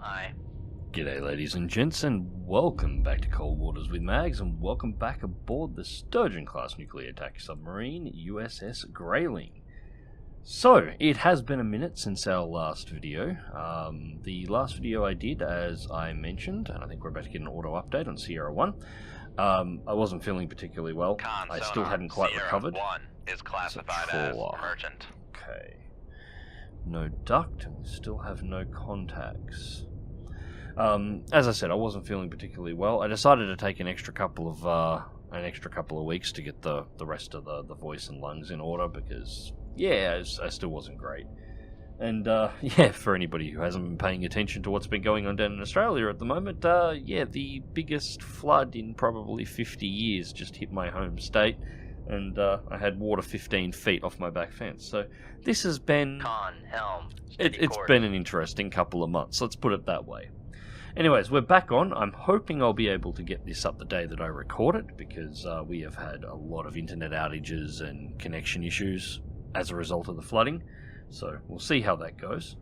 I. G'day ladies and gents, and welcome back to Cold Waters with Mags, and welcome back aboard the Sturgeon-class nuclear attack submarine USS Grayling. So, it has been a minute since our last video. The last video I did, as I mentioned, and I think we're about to get an auto update on Sierra 1, I wasn't feeling particularly well. I still hadn't quite recovered. Sierra 1 is classified as emergent. Okay. No duct, and we still have no contacts. As I said, I wasn't feeling particularly well. I decided to take an extra couple of weeks to get the rest of the voice and lungs in order because, yeah, I still wasn't great. And, yeah, for anybody who hasn't been paying attention to what's been going on down in Australia at the moment, yeah, the biggest flood in probably 50 years just hit my home state, and I had water 15 feet off my back fence. So this has been... It's been an interesting couple of months, let's put it that way. Anyways, we're back on. I'm hoping I'll be able to get this up the day that I record it, because we have had a lot of internet outages and connection issues as a result of the flooding. So we'll see how that goes.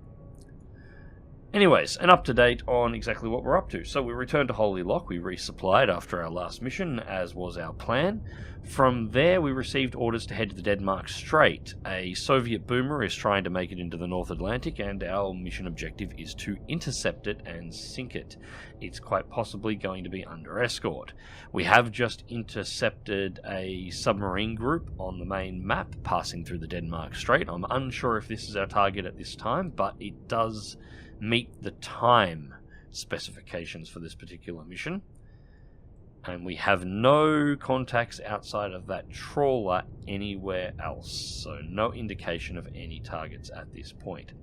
Anyways, an up-to-date on exactly what we're up to. So we returned to Holy Lock. We resupplied after our last mission, as was our plan. From there, we received orders to head to the Denmark Strait. A Soviet boomer is trying to make it into the North Atlantic, and our mission objective is to intercept it and sink it. It's quite possibly going to be under escort. We have just intercepted a submarine group on the main map, passing through the Denmark Strait. I'm unsure if this is our target at this time, but it does meet the time specifications for this particular mission, and we have no contacts outside of that trawler anywhere else, so no indication of any targets at this point.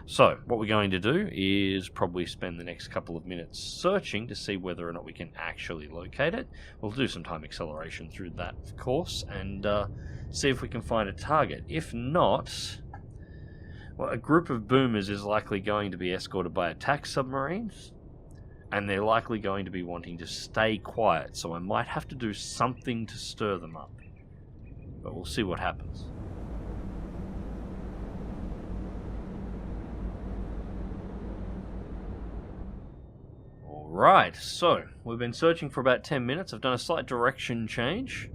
So what we're going to do is probably spend the next couple of minutes searching to see whether or not we can actually locate it. We'll do some time acceleration through that, of course, and see if we can find a target. If not, well, a group of boomers is likely going to be escorted by attack submarines, and they're likely going to be wanting to stay quiet, so I might have to do something to stir them up. But we'll see what happens. Alright, so we've been searching for about 10 minutes. I've done a slight direction change.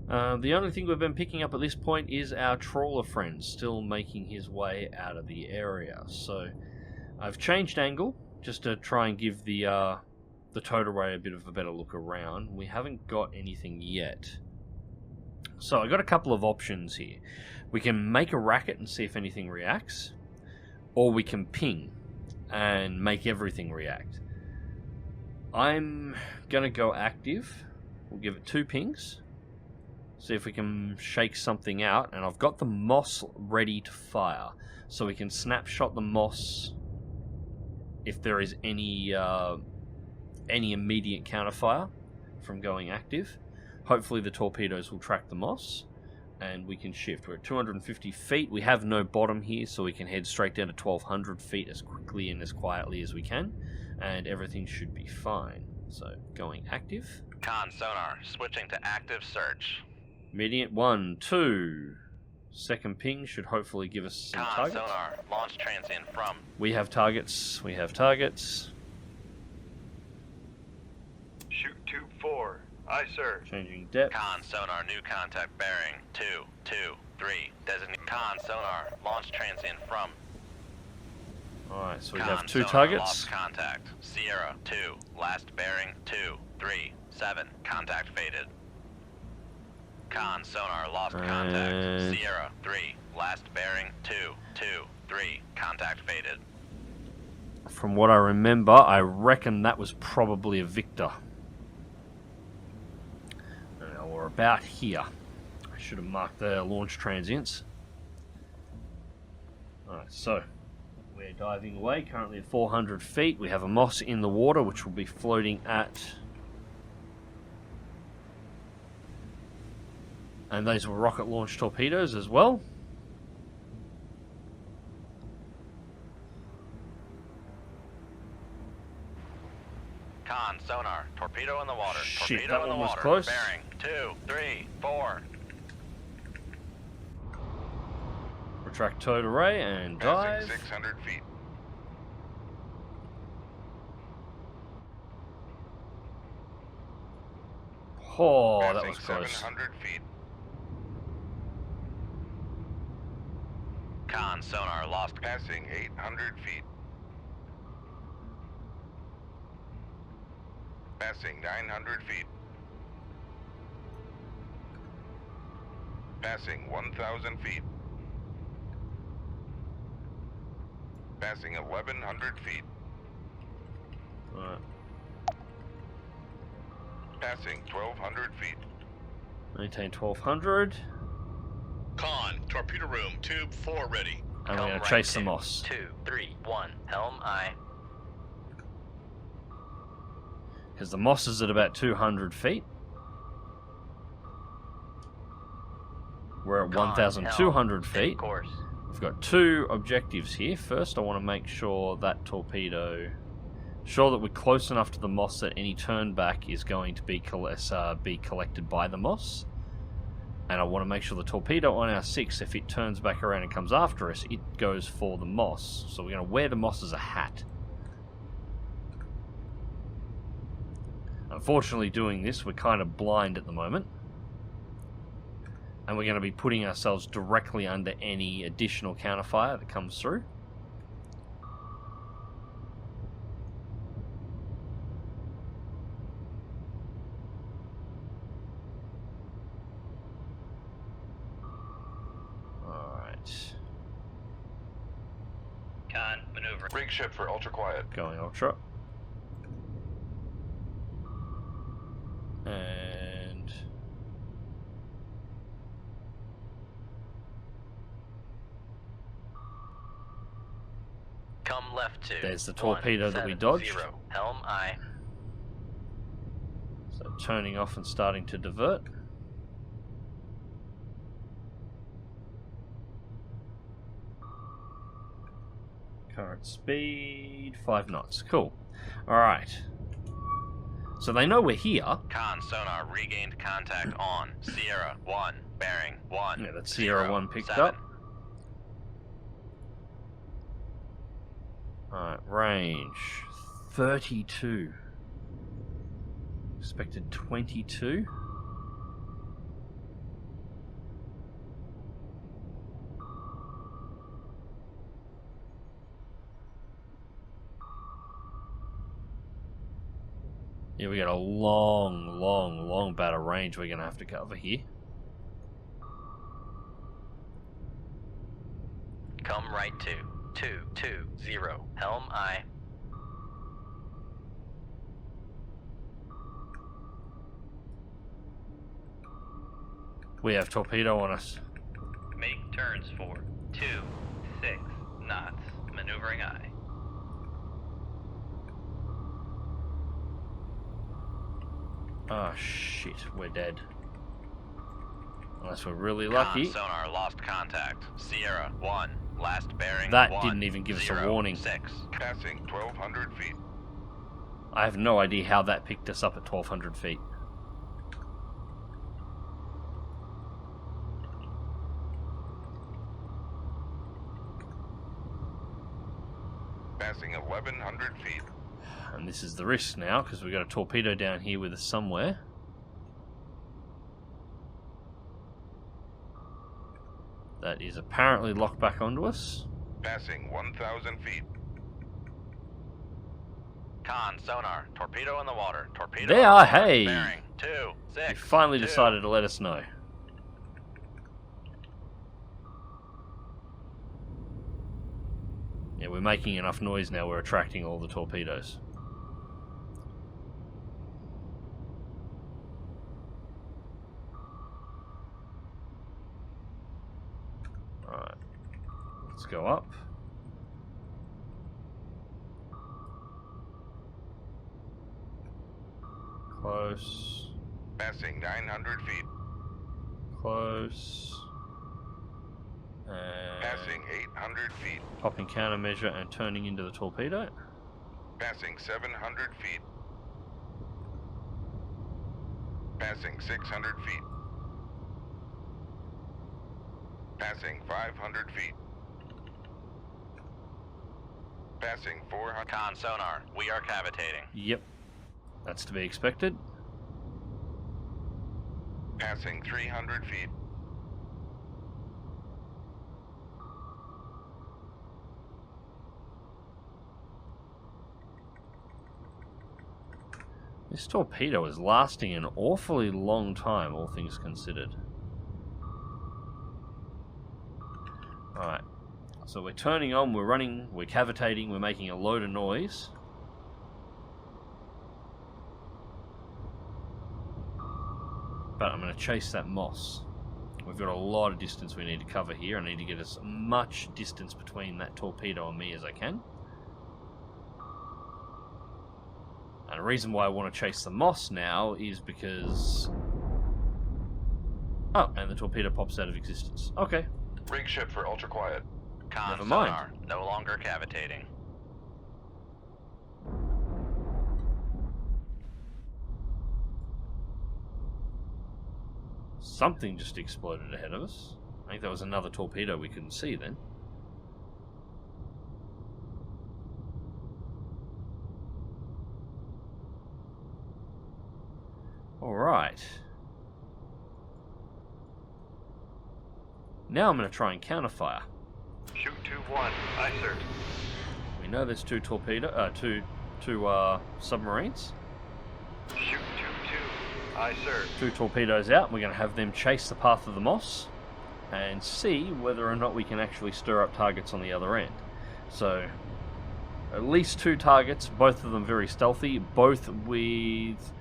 The only thing we've been picking up at this point is our trawler friend still making his way out of the area. So I've changed angle just to try and give the towed array a bit of a better look around. We haven't got anything yet. So I've got a couple of options here. We can make a racket and see if anything reacts, or we can ping and make everything react. I'm going to go active. We'll give it 2 pings. See if we can shake something out, and I've got the moss ready to fire, so we can snapshot the moss if there is any immediate counterfire from going active. Hopefully the torpedoes will track the moss, and we can shift. We're at 250 feet. We have no bottom here, so we can head straight down to 1200 feet as quickly and as quietly as we can, and everything should be fine. So going active. Con sonar, switching to active search. Immediate 1, 2. Second ping should hopefully give us some targets. Sonar, launch transient from. We have targets. We have targets. Shoot tube 4. Aye, sir. Changing depth. Con sonar, new contact bearing 2, 2, 3. Designate con sonar, launch transient from. Alright, so we have 2 targets. Lost contact. Sierra 2, last bearing 2, 3, 7. Contact faded. Con sonar lost contact. Sierra 3, last bearing 2, 2, 3. Contact faded. From what I remember, I reckon that was probably a Victor. Now we're about here. I should have marked the launch transients. Alright, so we're diving away, currently at 400 feet. We have a moss in the water, which will be floating at... And those were rocket launch torpedoes as well. Con sonar, torpedo in the water. Shit, Torpedo that in the one was water. close. Bearing 2, 3, 4. Retract towed array and dive. 600 feet. Oh, that Passing was close. 700 feet. Con, sonar lost. Passing 800 feet. Passing 900 feet. Passing 1,000 feet. Passing 1,100 feet. Alright. Passing 1,200 feet. Maintain 1200. Con, torpedo room, tube 4 ready. And we're Come going to right chase the to moss. 2, 3, 1. Helm I. Because the moss is at about 200 feet. We're at Con, 1,200 helm, feet. Course. We've got two objectives here. First, I want to make sure that torpedo... Sure that we're close enough to the moss that any turn back is going to be collected by the moss. And I want to make sure the torpedo on our 6, if it turns back around and comes after us, it goes for the moss. So we're going to wear the moss as a hat. Unfortunately, doing this, we're kind of blind at the moment. And we're going to be putting ourselves directly under any additional counterfire that comes through. Alright. Con, maneuver. Rig ship for ultra quiet. Going ultra. And... Come left 2. There's the torpedo that we 1, dodged. 0. Helm I. So turning off and starting to divert. Current speed 5 knots. Cool. Alright. So they know we're here. Con, sonar regained contact on Sierra 1, bearing 1. Yeah, that's Sierra 0, 1 picked 7. up. Alright, range 32. Expected 22. Yeah, we got a long battle range we're going to have to cover here. Come right 2, 2, 2, 0. Helm I. We have torpedo on us. Make turns for 2, 6 knots. Maneuvering I. Ah, shit, we're dead. Unless we're really lucky. Con, sonar lost contact. Sierra 1, last bearing. That 1, didn't even give us a 0, warning. 6. Passing 1,200 feet. I have no idea how that picked us up at 1,200 feet. Passing 1,100 feet. And this is the risk now, because we've got a torpedo down here with us somewhere. That is apparently locked back onto us. Passing 1,000 feet. Con, sonar, torpedo in the water. Torpedo They in the are, water. hey! Bearing 2, 6. You finally 2. decided to let us know. Yeah, we're making enough noise now, we're attracting all the torpedoes. Alright. Let's go up. Close. Passing 900 feet. Close. And Passing 800 feet. popping countermeasure and turning into the torpedo. Passing 700 feet. Passing 600 feet. Passing 500 feet. Passing 400. Con, sonar, we are cavitating. Yep. That's to be expected. Passing 300 feet. This torpedo is lasting an awfully long time, all things considered. Alright, so we're turning on, we're running, we're cavitating, we're making a load of noise. But I'm going to chase that moss. We've got a lot of distance we need to cover here. I need to get as much distance between that torpedo and me as I can. And the reason why I want to chase the moss now is because... Oh, and the torpedo pops out of existence. Okay. Rig ship for ultra quiet. Con Never mind. sonar, no longer cavitating. Something just exploded ahead of us. I think that was another torpedo we couldn't see then. Alright. Now I'm going to try and counterfire. Shoot 2-1. Aye, sir. We know there's two submarines. Shoot 2-2. Aye, sir. Two torpedoes out. We're going to have them chase the path of the moss and see whether or not we can actually stir up targets on the other end. So, at least two targets, both of them very stealthy, both with...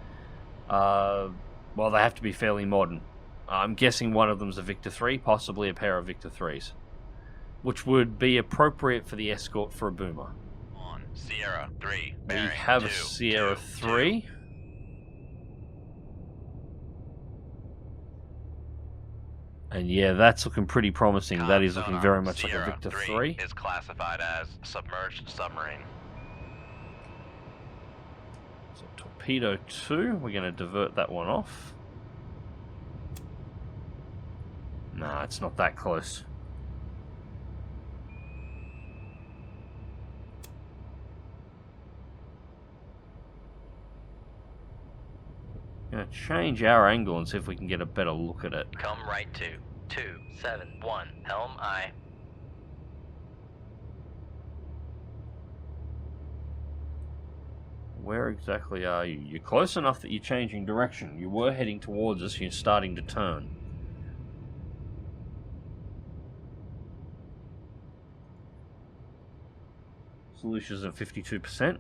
well, they have to be fairly modern. I'm guessing one of them's a Victor III, possibly a pair of Victor IIIs, which would be appropriate for the escort for a boomer. On Sierra 3, We bearing have a 2, Sierra 2, 3. And yeah, that's looking pretty promising. That is looking very much like a Sierra Victor 3 III. is classified as submerged submarine. So torpedo 2, we're going to divert that one off. Nah, it's not that close. Going to change our angle and see if we can get a better look at it. Come right to 271, helm aye. Where exactly are you? You're close enough that you're changing direction. You were heading towards us, you're starting to turn. Solutions at 52%.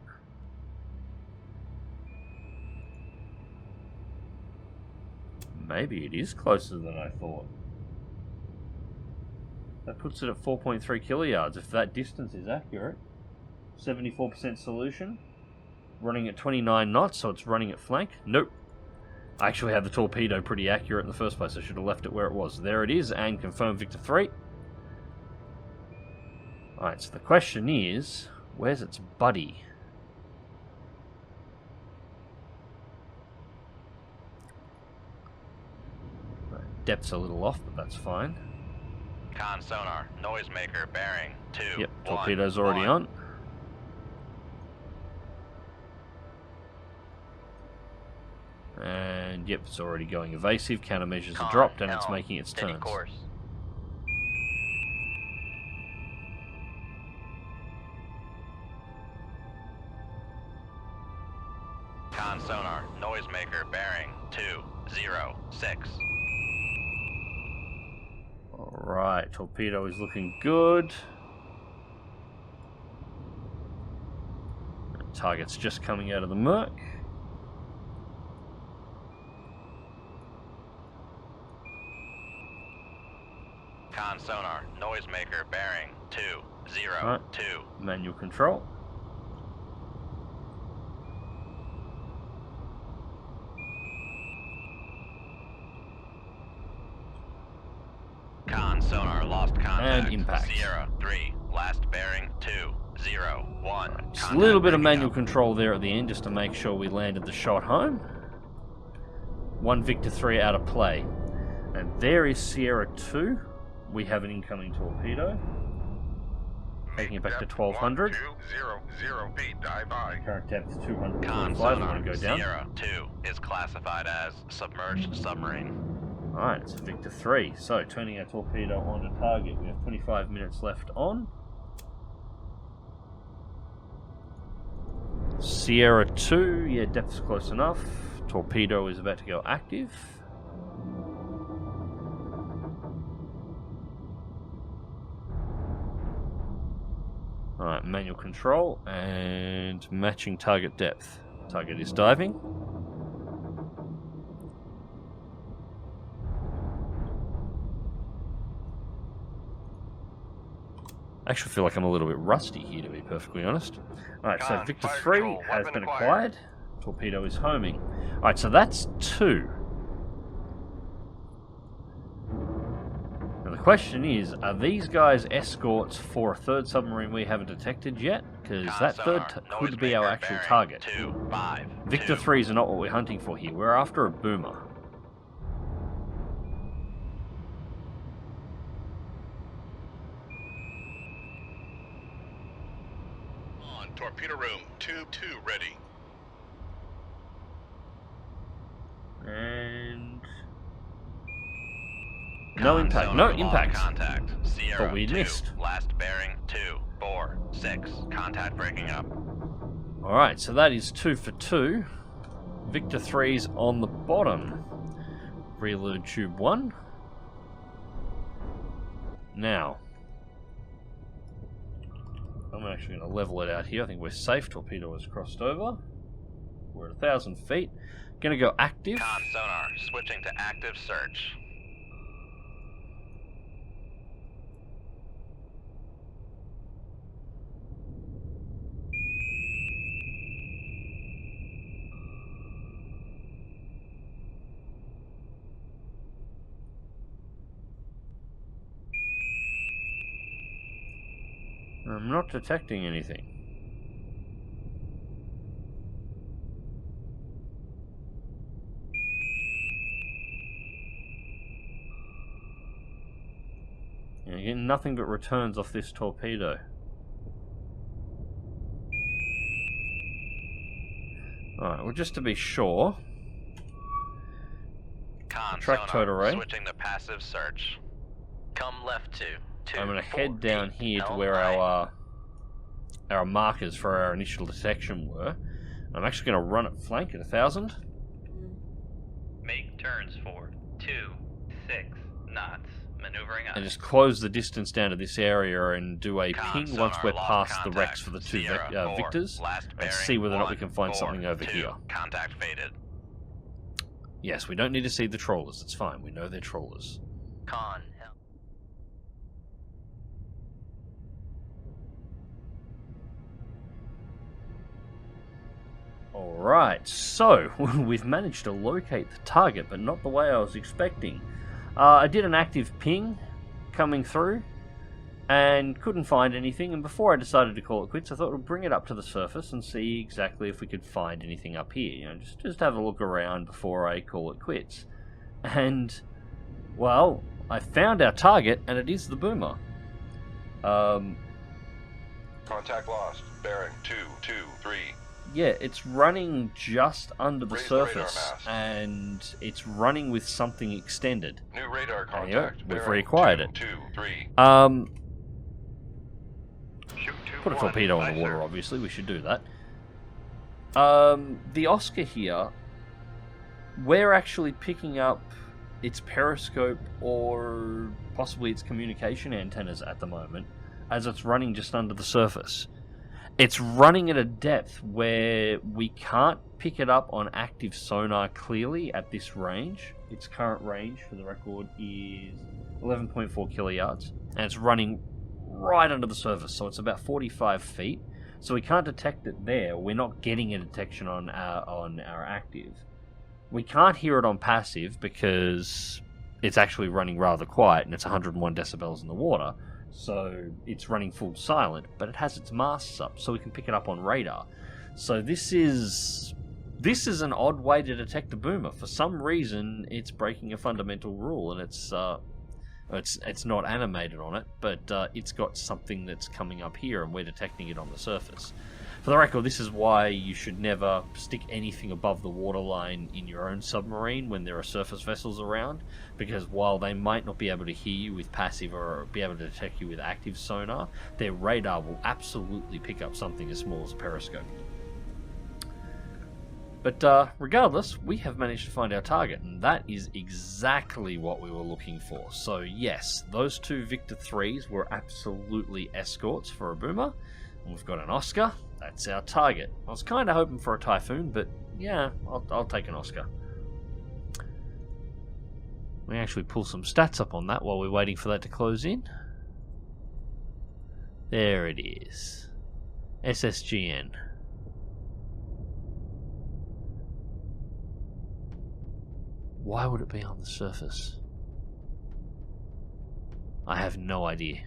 Maybe it is closer than I thought. That puts it at 4.3 kiloyards, if that distance is accurate. 74% solution. Running at 29 knots, so it's running at flank. Nope. I actually had the torpedo pretty accurate in the first place. I should have left it where it was. There it is, and confirmed Victor III. Alright, so the question is, where's its buddy? Depth's a little off, but that's fine. Con sonar, noisemaker, bearing 2, Yep, 1, torpedo's already 1. on. And yep, it's already going evasive. Countermeasures are Con, dropped, and it's helm, making its steady turns. course. Con sonar, noisemaker, bearing 206. Alright, torpedo is looking good. Target's just coming out of the murk. Con sonar, noisemaker, bearing 202. Manual control. Con sonar, lost contact. And impact. Sierra 3, last bearing 201. Just a little bit of manual control there at the end just to make sure we landed the shot home. One Victor III out of play. And there is Sierra 2. We have an incoming torpedo. Taking it back to 1200. 1200 feet, dive by. Current depth is Con 245. I sonar, want to go down. Sierra 2 is classified as submerged submarine. Alright, it's Victor 3. So, turning our torpedo onto target. We have 25 minutes left on. Sierra 2, yeah, depth's close enough. Torpedo is about to go active. Alright, manual control and matching target depth. Target is diving. I actually feel like I'm a little bit rusty here, to be perfectly honest. Alright, so Victor 3 has been acquired. Torpedo is homing. Alright, so that's 2. Now the question is, are these guys escorts for a third submarine we haven't detected yet? Because that third could be our actual target. Victor 3s are not what we're hunting for here. We're after a boomer. Torpedo room, tube 2 ready. And no impact, no impact. Contact. Sierra But we 2, missed. Last bearing 2, 4, 6. Contact breaking up. Alright, so that is 2 for 2. Victor 3's on the bottom. Reload tube 1. Now, I'm actually going to level it out here. I think we're safe. Torpedo has crossed over. We're at 1,000 feet. Going to go active. Con sonar, switching to active search. I'm not detecting anything. You're getting nothing but returns off this torpedo. Alright, well, just to be sure, Con track sonar, total array. switching to passive search. Come left 2. I'm going to head down here to where our markers for our initial detection were. I'm actually going to run it flank at 1,000. Make turns for 2, 6 knots. Maneuvering up. And just close the distance down to this area and do a Con ping sonar, once we're lost past the contact. wrecks for the 2 Sierra 4, Victors, last and bearing see whether or not we 1, can find 4, something over 2. here. Contact faded. Yes, we don't need to see the trawlers. It's fine. We know they're trawlers. Con. Alright, so we've managed to locate the target, but not the way I was expecting. I did an active ping coming through and couldn't find anything, and before I decided to call it quits, I thought we'd bring it up to the surface and see exactly if we could find anything up here. You know, just have a look around before I call it quits. And, well, I found our target, and it is the boomer. Contact lost. Bearing 223. Yeah, it's running just under the Raise the radar surface, mast. and it's running with something extended. New radar Yep, contact. we've Bearing reacquired it. 223. Shoot Put a 2-1. torpedo Aye, in the water, sir. obviously, we should do that. The Oscar here, we're actually picking up its periscope or possibly its communication antennas at the moment, as it's running just under the surface. It's running at a depth where we can't pick it up on active sonar clearly at this range. Its current range, for the record, is 11.4 kiloyards, and it's running right under the surface, so it's about 45 feet. So we can't detect it there. We're not getting a detection on our active. We can't hear it on passive because it's actually running rather quiet, and it's 101 decibels in the water. So it's running full silent, but it has its masts up, so we can pick it up on radar. So this is an odd way to detect the boomer. For some reason, it's breaking a fundamental rule, and it's not animated on it, but it's got something that's coming up here, and we're detecting it on the surface. For the record, this is why you should never stick anything above the waterline in your own submarine when there are surface vessels around, because while they might not be able to hear you with passive or be able to detect you with active sonar, their radar will absolutely pick up something as small as a periscope. But regardless, we have managed to find our target, and that is exactly what we were looking for. So yes, those two Victor 3s were absolutely escorts for a boomer, and we've got an Oscar. That's our target. I was kind of hoping for a Typhoon, but yeah, I'll take an Oscar. We actually pull some stats up on that while we're waiting for that to close in. There it is. SSGN. Why would it be on the surface? I have no idea.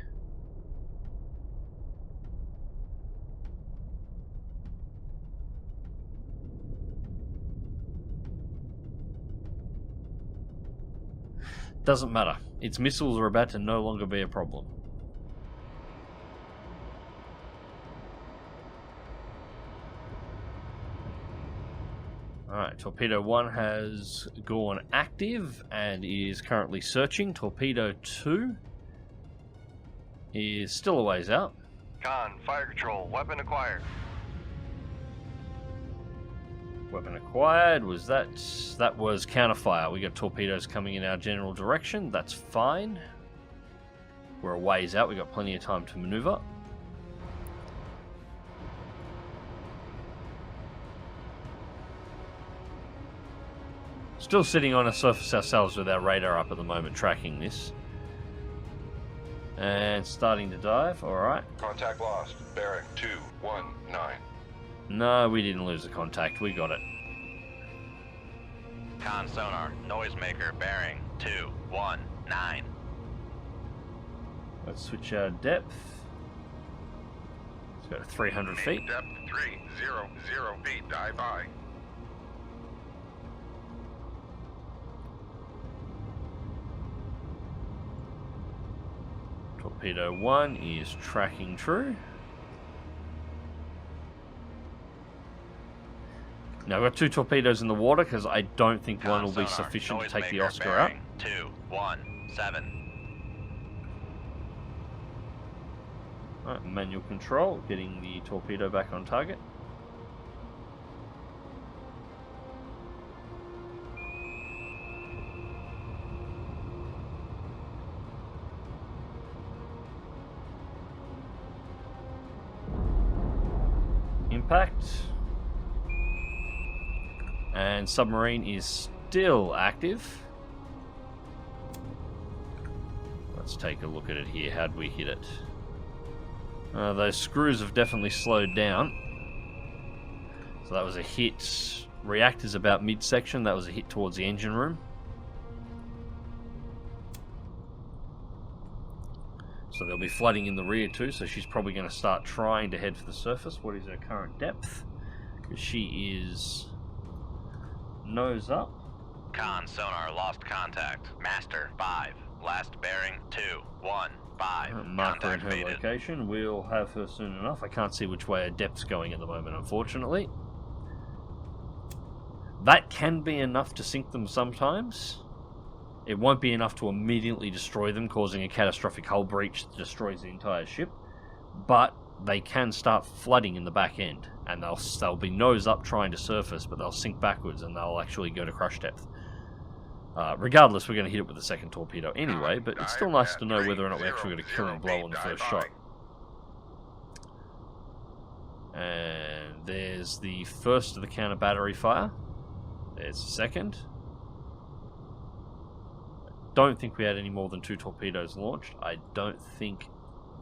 Doesn't matter. Its missiles are about to no longer be a problem. Alright, Torpedo 1 has gone active and is currently searching. Torpedo 2 is still a ways out. Con, fire control, weapon acquired. Weapon acquired, was that was counterfire. We got torpedoes coming in our general direction, that's fine. We're a ways out, we got plenty of time to maneuver. Still sitting on a surface ourselves with our radar up at the moment, tracking this. And starting to dive, alright. Contact lost. Bearing 219. No, we didn't lose the contact, we got it. Con sonar, noisemaker, bearing 219. Let's switch our depth. Let's go to 300 feet. Depth 300 feet. Dive by. Torpedo 1 is tracking true. Now I've got two torpedoes in the water because I don't think one will be sufficient to take the Oscar out. 217. Alright, manual control, getting the torpedo back on target. Impact. And submarine is still active. Let's take a look at it here. How'd we hit it? Those screws have definitely slowed down. So that was a hit. Reactor's about midsection. That was a hit towards the engine room. So there'll be flooding in the rear too, so she's probably going to start trying to head for the surface. What is her current depth? Because she is nose up. Con sonar lost contact. Master 5. Last bearing 215. Mark her in Contact her faded. location. We'll have her soon enough. I can't see which way her depth's going at the moment, unfortunately. That can be enough to sink them sometimes. It won't be enough to immediately destroy them, causing a catastrophic hull breach that destroys the entire ship. But they can start flooding in the back end, and they'll be nose up trying to surface, but they'll sink backwards and they'll actually go to crush depth. Regardless, we're going to hit it with the second torpedo anyway, but it's still nice to know whether or not we actually got a killing blow on the first shot. And there's the first of the counter battery fire. There's the second. Don't think we had any more than 2 torpedoes launched. I don't think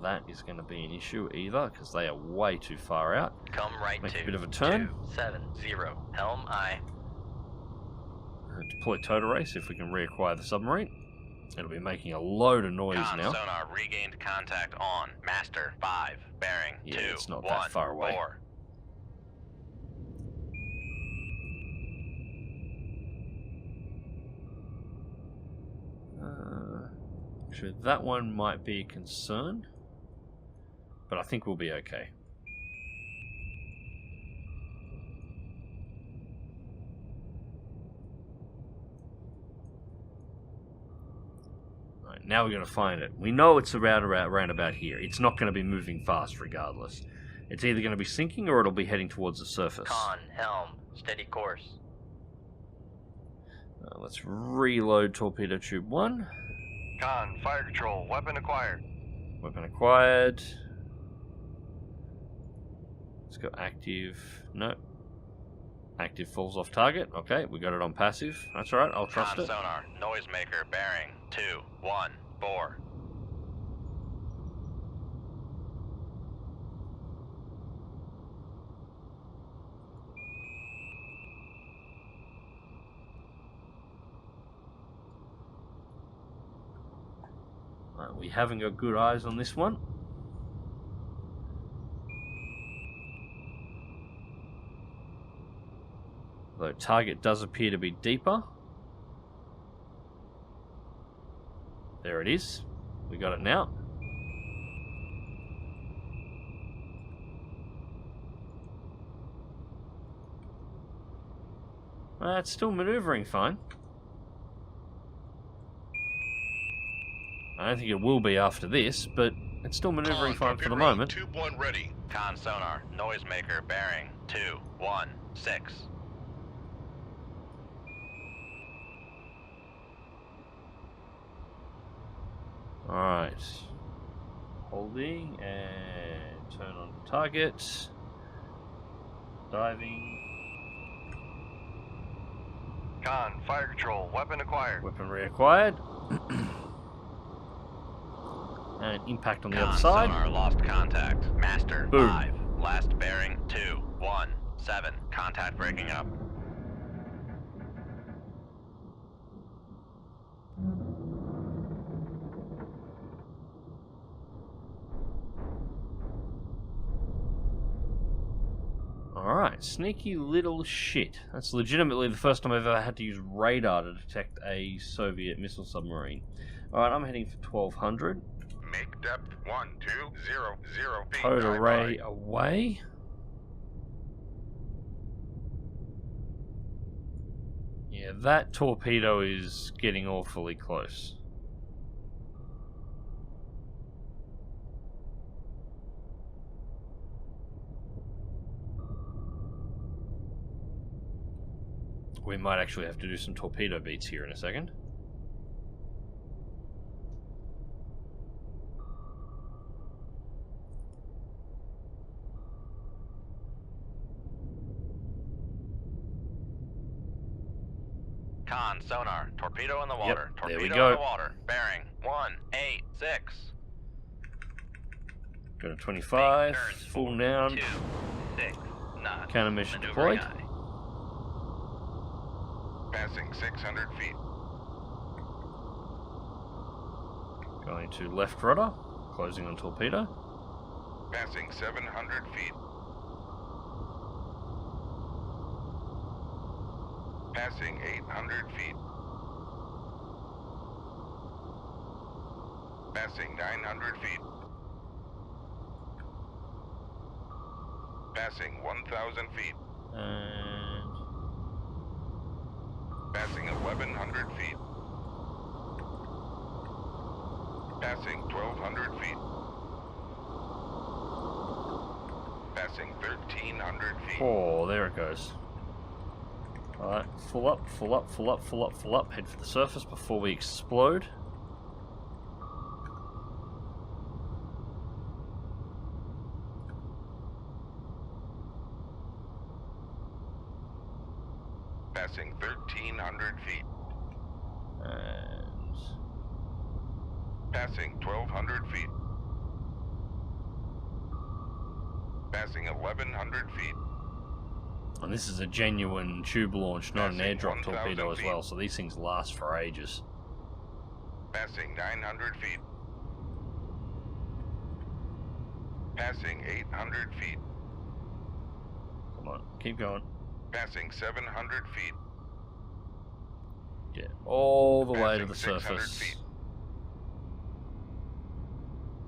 that is going to be an issue either, because they are way too far out. Come right Make to a bit of a turn. 270. Helm I. Deploy total race if we can reacquire the submarine. It'll be making a load of noise Con now. sonar regained contact on. Master 5. Bearing 2. Yeah, it's not that far away. 4. Actually, that one might be a concern, but I think we'll be okay. now we're going to find it. We know it's around about here. It's not going to be moving fast regardless. It's either going to be sinking or it'll be heading towards the surface. Con, helm, steady course. Let's reload torpedo tube 1. Con, fire control, weapon acquired. Weapon acquired. Let's go active. No. Active falls off target. Okay, we got it on passive. That's alright, I'll trust Con it. sonar, noisemaker, bearing 214. Right, we haven't got good eyes on this one. Though target does appear to be deeper. There it is. We got it now. It's still maneuvering fine. I don't think it will be after this, but it's still maneuvering fine for the moment. Tube 1 ready. Con sonar, noisemaker, bearing 216. Alright. Holding and turn on target. Diving. Con, fire control, weapon acquired. Weapon reacquired. And impact on the other Con side. sonar, lost contact. Master, Boom. 5. Last bearing 217. Contact breaking up. Alright, sneaky little shit. That's legitimately the first time I've ever had to use radar to detect a Soviet missile submarine. Alright, I'm heading for 1200. Make depth 1200 feet. Code Dive array by. away. Yeah, that torpedo is getting awfully close. We might actually have to do some torpedo beats here in a second. Con sonar, torpedo in the water. Yep, there we Torpedo go. in the water. Bearing 186. Go to 25, Turns full down. 26 knots. Cannon mission Maneuvering deployed. eye. Passing 600 feet. Going to left rudder, closing on torpedo. Passing 700 feet. Passing 800 feet. Passing 900 feet. Passing 1,000 feet. And Passing 1,100 feet. Passing 1,200 feet. Passing 1,300 feet. oh, there it goes. Alright, full up, full up, full up, full up, full up. Head for the surface before we explode. Passing 1,300 feet. And Passing 1,200 feet. Passing 1,100 feet. And this is a genuine tube launch, not an Passing airdrop 1,000 torpedo as feet. well, so these things last for ages. Passing 900 feet. Passing 800 feet. Come on, keep going. Passing 700 feet. Get all the way to the Passing 600 surface. feet.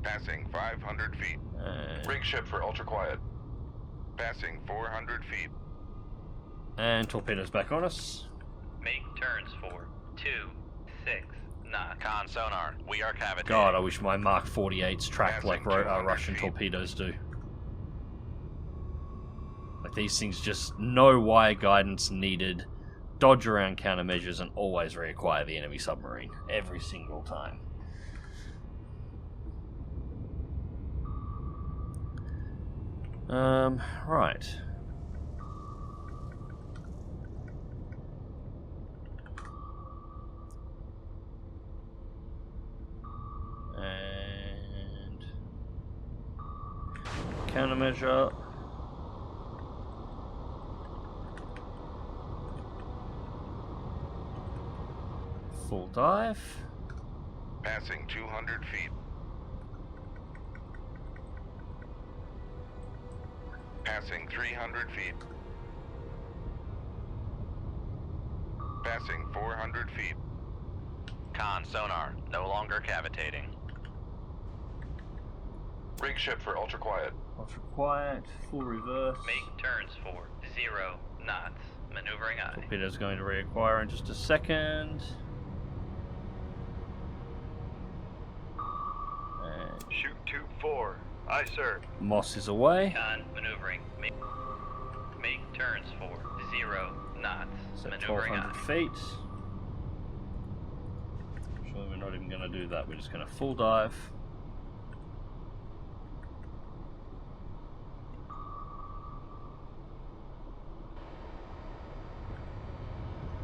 Passing 500 feet. And, Rig ship for ultra quiet. Passing 400 feet. and torpedoes back on us. Make turns for 269. knots. Con sonar, we are cavitating. God, I wish my Mark 48s tracked like Passing 200 Russian feet. torpedoes do. Like, these things just no wire guidance needed, dodge around countermeasures, and always reacquire the enemy submarine. Every single time. Right. And countermeasure. Full dive. Passing 200 feet. Passing 300 feet. Passing 400 feet. Con sonar, no longer cavitating. Rig ship for ultra quiet. Ultra quiet. Full reverse. Make turns for 0 knots. Maneuvering eye. Torpedo's going to reacquire in just a second. And Shoot tube 4. Aye, sir. Moss is away. Con maneuvering. Make turns for 0 knots. So Maneuvering 1200 eye. feet. Surely we're not even going to do that. We're just going to full dive.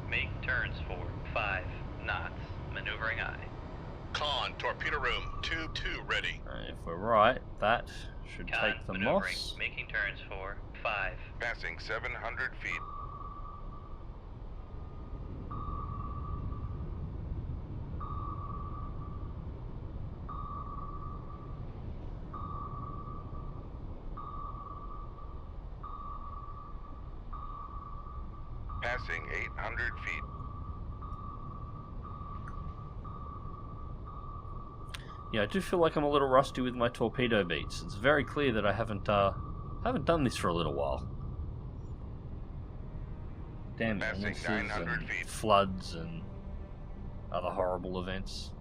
Make turns for 5 knots. Maneuvering eye. Con, torpedo room, tube 2 ready. And if we're right, that should Con take the maneuvering. Moss. Making turns for 5. Passing 700 feet. Passing 800 feet. Yeah, I do feel like I'm a little rusty with my torpedo beats. It's very clear that I haven't done this for a little while. Damn Passing illnesses 900 and feet. floods and other horrible events.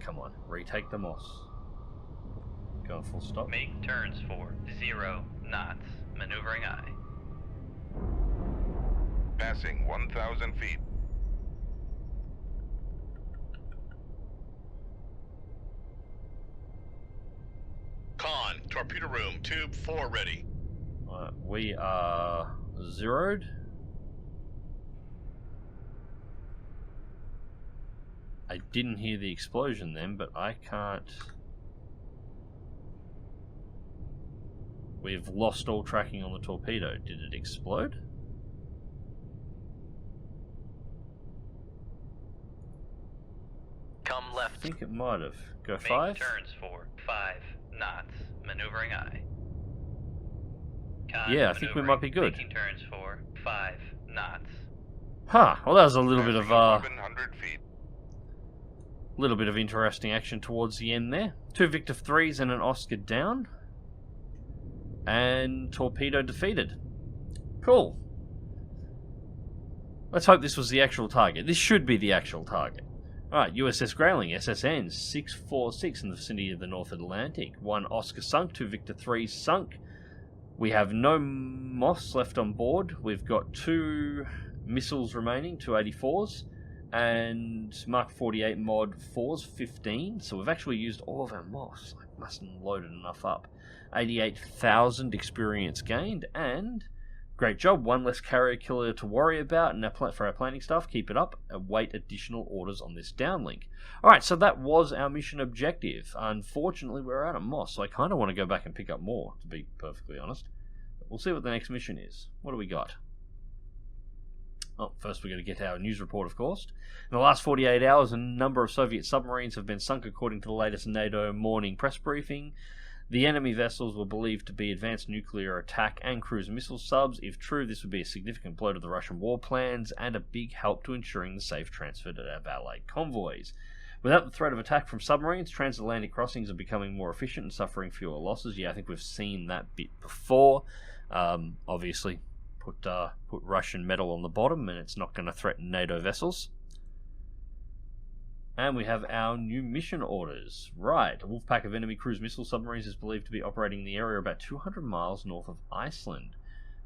Come on, retake the Moss. Going full stop. Make turns for 0 knots. Maneuvering eye. Passing 1,000 feet. Con, torpedo room, tube 4 ready. Right, we are zeroed. I didn't hear the explosion then, but I can't... We've lost all tracking on the torpedo. Did it explode? Come I left. think it might have. Go Make 5. turns for 5 knots. Maneuvering eye. Con Yeah, I think we maneuvering. might be good. Making turns for 5 knots. Huh, well that was a little bit of Passing 1,100 feet. little bit of interesting action towards the end there. 2 Victor 3s and an Oscar down. And torpedo defeated. Cool. Let's hope this was the actual target. This should be the actual target. Alright, USS Grayling, SSN 646 in the vicinity of the North Atlantic. 1 Oscar sunk, 2 Victor 3s sunk. We have no Moss left on board. We've got 2 missiles remaining, 2 84s, and Mark 48 Mod 4s, 15. So we've actually used all of our Moss. I mustn't have loaded enough up. 88,000 experience gained, and great job. 1 less carrier killer to worry about, and for our planning staff, keep it up. Await additional orders on this downlink. Alright, so that was our mission objective. Unfortunately, we're out of Moss, so I kind of want to go back and pick up more, to be perfectly honest. But we'll see what the next mission is. What do we got? Oh, first we're going to get our news report, of course. In the last 48 hours, a number of Soviet submarines have been sunk according to the latest NATO morning press briefing. The enemy vessels were believed to be advanced nuclear attack and cruise missile subs. If true, this would be a significant blow to the Russian war plans and a big help to ensuring the safe transfer of Allied convoys. Without the threat of attack from submarines, transatlantic crossings are becoming more efficient and suffering fewer losses. Yeah, I think we've seen that bit before. Obviously, put Russian metal on the bottom and it's not going to threaten NATO vessels. And we have our new mission orders. Right, a wolf pack of enemy cruise missile submarines is believed to be operating in the area about 200 miles north of Iceland.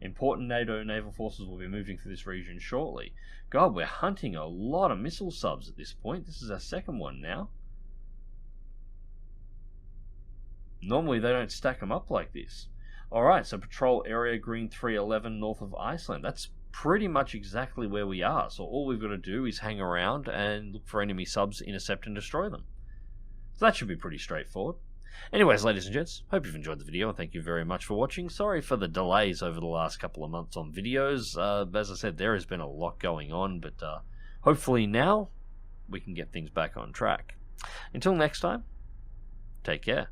Important NATO naval forces will be moving through this region shortly. God, we're hunting a lot of missile subs at this point. This is our second one now. Normally they don't stack them up like this. Alright, so patrol area green 311 north of Iceland. That's pretty much exactly where we are. So all we've got to do is hang around and look for enemy subs, intercept and destroy them. So that should be pretty straightforward. Anyways, ladies and gents, hope you've enjoyed the video and thank you very much for watching. Sorry for the delays over the last couple of months on videos. As I said, there has been a lot going on, but hopefully now we can get things back on track. Until next time, take care.